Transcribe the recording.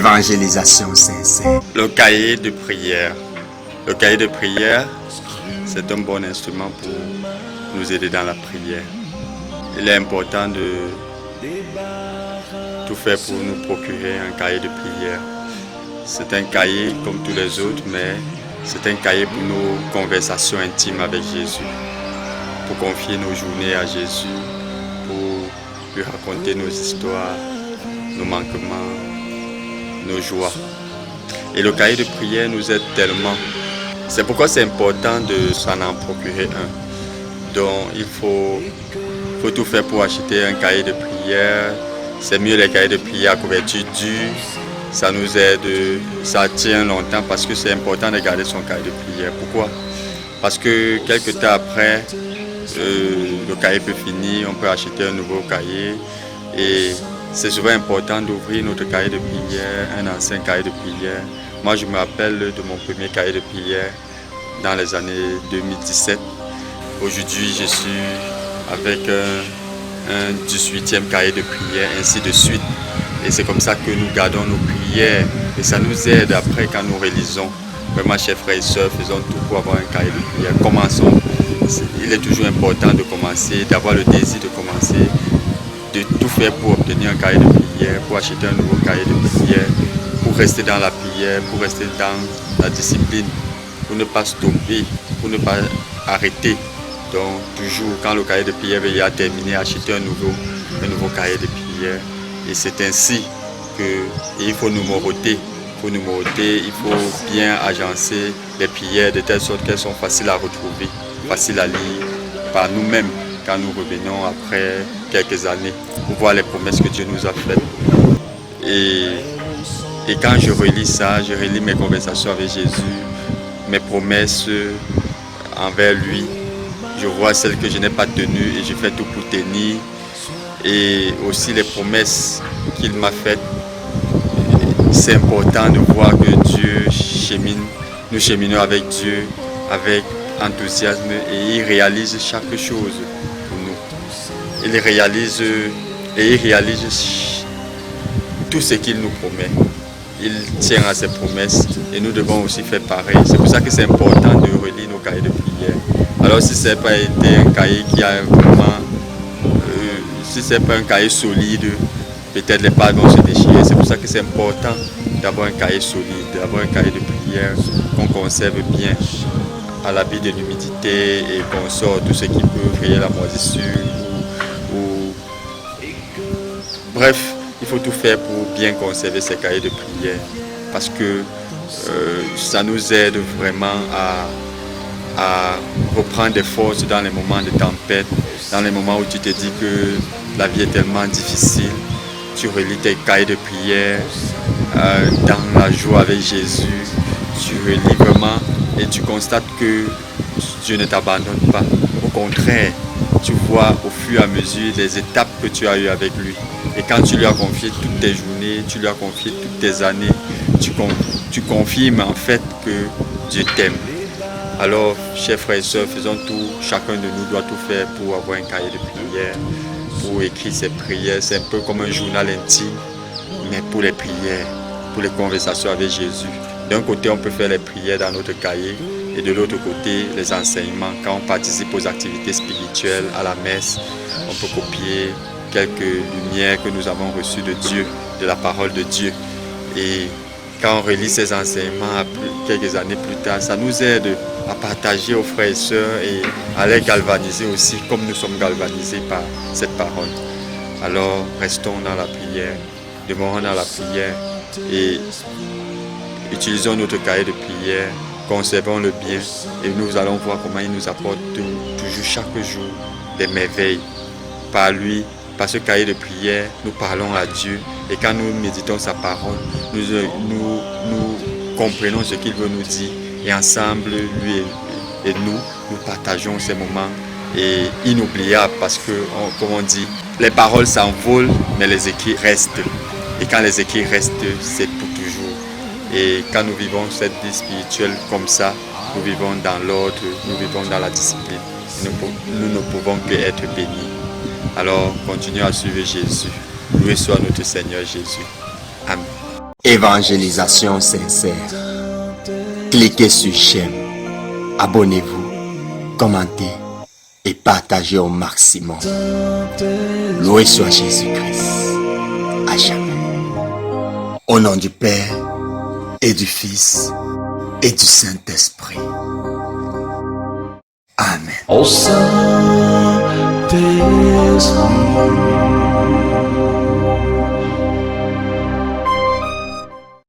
l'évangélisation sincère. Le cahier de prière. Le cahier de prière, c'est un bon instrument pour nous aider dans la prière. Il est important de tout faire pour nous procurer un cahier de prière. C'est un cahier comme tous les autres, mais c'est un cahier pour nos conversations intimes avec Jésus, pour confier nos journées à Jésus, pour lui raconter nos histoires, nos manquements, nos joies. Et le cahier de prière nous aide tellement. C'est pourquoi c'est important de s'en procurer un. Donc il faut tout faire pour acheter un cahier de prière. C'est mieux les cahiers de prière à couverture dure. Ça nous aide, ça tient longtemps parce que c'est important de garder son cahier de prière. Pourquoi? Parce que quelques temps après, le cahier peut finir, on peut acheter un nouveau cahier. Et c'est souvent important d'ouvrir notre cahier de prière, un ancien cahier de prière. Moi, je me rappelle de mon premier cahier de prière dans les années 2017. Aujourd'hui, je suis avec un 18e cahier de prière, ainsi de suite. Et c'est comme ça que nous gardons nos prières. Et ça nous aide après quand nous réalisons. Vraiment, chers frères et sœurs, faisons tout pour avoir un cahier de prière. Commençons. Il est toujours important de commencer, d'avoir le désir de commencer, de tout faire pour obtenir un cahier de prière, pour acheter un nouveau cahier de prière, pour rester dans la prière, pour rester dans la discipline, pour ne pas stopper, pour ne pas arrêter. Donc toujours quand le cahier de prière va terminer, acheter un nouveau cahier de prière. Et c'est ainsi qu'il faut numéroter. Il faut bien agencer les prières de telle sorte qu'elles sont faciles à retrouver, faciles à lire par nous-mêmes quand nous revenons après quelques années pour voir les promesses que Dieu nous a faites. Et quand je relis ça, je relis mes conversations avec Jésus, mes promesses envers lui. Je vois celles que je n'ai pas tenues et je fais tout pour tenir. Et aussi les promesses qu'il m'a faites. C'est important de voir que Dieu chemine, nous cheminons avec Dieu, avec enthousiasme et il réalise chaque chose pour nous. Il réalise tout ce qu'il nous promet. Il tient à ses promesses et nous devons aussi faire pareil. C'est pour ça que c'est important de relire nos cahiers de prière. Alors si ce n'est pas été un cahier qui a vraiment, si ce n'est pas un cahier solide, peut-être les pages vont se déchirer. C'est pour ça que c'est important d'avoir un cahier solide, d'avoir un cahier de prière qu'on conserve bien à l'abri de l'humidité et qu'on sort tout ce qui peut créer la moisissure. Bref, il faut tout faire pour bien conserver ces cahiers de prière parce que ça nous aide vraiment à reprendre des forces dans les moments de tempête, dans les moments où tu te dis que la vie est tellement difficile. Tu relis tes cahiers de prière dans la joie avec Jésus. Tu relis vraiment et tu constates que Dieu ne t'abandonne pas. Au contraire, tu vois au fur et à mesure les étapes que tu as eues avec lui. Et quand tu lui as confié toutes tes journées, tu lui as confié toutes tes années, tu confirmes en fait que Dieu t'aime. Alors, chers frères et sœurs, faisons tout, chacun de nous doit tout faire pour avoir un cahier de prière, pour écrire ses prières. C'est un peu comme un journal intime, mais pour les prières, pour les conversations avec Jésus. D'un côté, on peut faire les prières dans notre cahier et de l'autre côté, les enseignements. Quand on participe aux activités spirituelles, à la messe, on peut copier quelques lumières que nous avons reçues de Dieu, de la parole de Dieu. Et quand on relit ces enseignements quelques années plus tard, ça nous aide à partager aux frères et sœurs et à les galvaniser aussi comme nous sommes galvanisés par cette parole. Alors restons dans la prière, demeurons dans la prière et utilisons notre cahier de prière, conservons-le bien et nous allons voir comment il nous apporte toujours chaque jour des merveilles. Par lui, par ce cahier de prière, nous parlons à Dieu et quand nous méditons sa parole, nous comprenons ce qu'il veut nous dire et ensemble, lui et nous partageons ces moments et inoubliables parce que, comme on dit, les paroles s'envolent mais les écrits restent. Et quand les écrits restent, c'est pour toujours. Et quand nous vivons cette vie spirituelle comme ça, nous vivons dans l'ordre, nous vivons dans la discipline. Nous ne pouvons que être bénis. Alors, continuons à suivre Jésus. Loué soit notre Seigneur Jésus. Amen. Évangélisation sincère. Cliquez sur j'aime, abonnez-vous, commentez et partagez au maximum. Loué soit Jésus-Christ, à jamais. Au nom du Père et du Fils et du Saint-Esprit. Amen. Au Saint-Esprit.